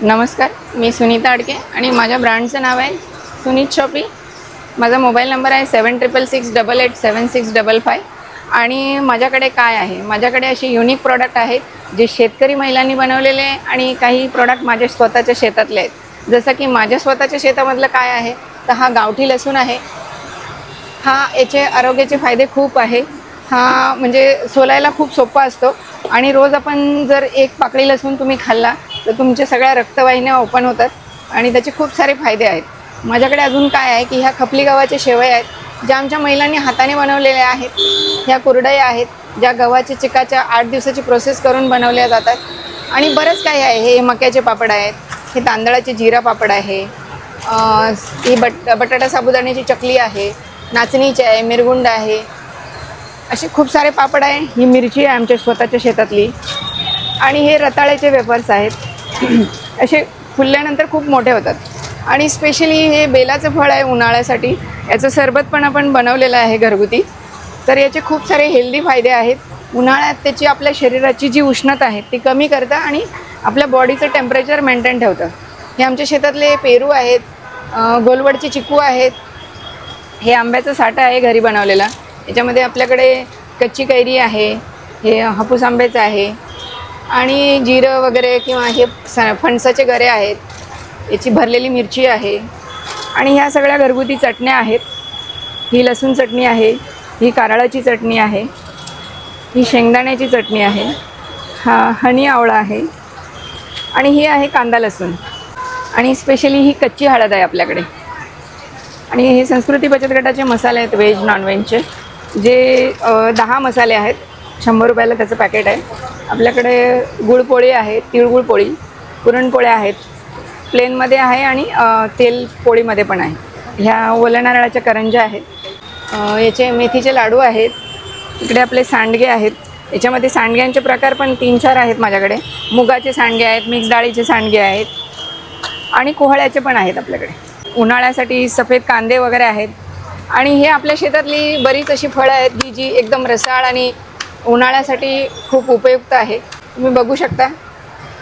नमस्कार, मी सुनीता अडके आणि माझ्या ब्रँडचं नाव आहे सुनीत शॉपी. माझा मोबाईल नंबर आहे 7666887655. आणि माझ्याकडे काय आहे, माझ्याकडे असे युनिक प्रॉडक्ट आहेत जे शेतकरी महिलांनी बनवलेले आहे आणि काही प्रॉडक्ट माझ्या स्वतःच्या शेतातले आहेत. जसं की माझ्या स्वतःच्या शेतामधलं काय आहे तर हा गावठी लसूण आहे. याचे आरोग्याचे फायदे खूप आहे. हा म्हणजे सोलायला खूप सोपा असतो आणि रोज आपण जर एक पाकळी लसूण तुम्ही खाल्ला तर तुमच्या सगळ्या रक्तवाहिन्या ओपन होतात आणि त्याचे खूप सारे फायदे आहेत. माझ्याकडे अजून काय आहे की ह्या खपली गव्हाच्या शेवया आहेत ज्या आमच्या महिलांनी हाताने बनवलेल्या आहेत. ह्या कुरडया आहेत ज्या गव्हाच्या चिकाच्या 8 दिवसाची प्रोसेस करून बनवल्या जातात. आणि बरंच काही आहे. हे मक्याचे पापड आहेत, हे तांदळाचे जिरा पापड आहे, ही बटाटा साबुदाण्याची चकली आहे, नाचणीची आहे, मिरगुंड आहे, असे खूप सारे पापड आहे. ही मिरची आहे आमच्या स्वतःच्या शेतातली. आणि हे रताळ्याचे वेफर्स आहेत. असे फुलल्यानंतर खूप मोठे होतात. आणि स्पेशली हे बेलाचं फळ आहे उन्हाळ्यासाठी. याचं सरबत पण आपण बनवलेलं आहे घरगुती. तर याचे खूप सारे हेल्दी फायदे आहेत. उन्हाळ्यात त्याची आपल्या शरीराची जी उष्णता आहे ती कमी करतं आणि आपल्या बॉडीचं टेम्परेचर मेंटेन ठेवतं. हे आमच्या शेतातले पेरू आहेत, गोलवडचे चिकू आहेत, हे आंब्याचा साठा आहे घरी बनवलेला. याच्यामध्ये आपल्याकडे कच्ची कैरी आहे, हे हापूस आंब्याचं आहे आणि जिरं वगैरे किंवा हे फणसाचे गरे आहेत, याची भरलेली मिरची आहे आणि ह्या सगळ्या घरगुती चटण्या आहेत. ही लसूण चटणी आहे, ही कारळाची चटणी आहे, ही शेंगदाण्याची चटणी आहे, हा हनी आवळा आहे आणि ही आहे कांदा लसूण. आणि स्पेशली ही कच्ची हळद आहे आपल्याकडे. आणि हे संस्कृती बचत गटाचे मसाले आहेत व्हेज नॉनव्हेजचे, जे 10 मसाले आहेत. 100 रुपयाला त्याचं पॅकेट आहे. आपल्याकडे गुळपोळी आहे, तिळगुळ पोळी, पुरणपोळ्या आहेत, प्लेनमध्ये आहे आणि तेल पोळीमध्ये पण आहे. ह्या ओल्या नारळाच्या करंज्या आहेत, याचे मेथीचे लाडू आहेत. इकडे आपले सांडगे आहेत. याच्यामध्ये सांडग्यांचे प्रकार पण 3-4 आहेत माझ्याकडे. मुगाचे सांडगे आहेत, मिक्स डाळीचे सांडगे आहेत आणि कोहळ्याचे पण आहेत आपल्याकडे. उन्हाळ्यासाठी सफेद कांदे वगैरे आहेत. आणि हे आपल्या शेतातली बरीच अशी फळं आहेत की जी एकदम रसाळ आणि उन्हाळ्यासाठी खूप उपयुक्त आहे. तुम्ही बघू शकता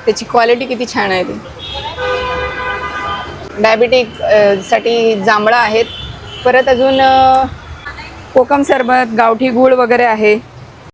त्याची क्वालिटी किती छान आहे. ती डायबिटिक साठी जांभळं आहेत. परत अजून कोकम सरबत, गावठी गूळ वगैरे आहे.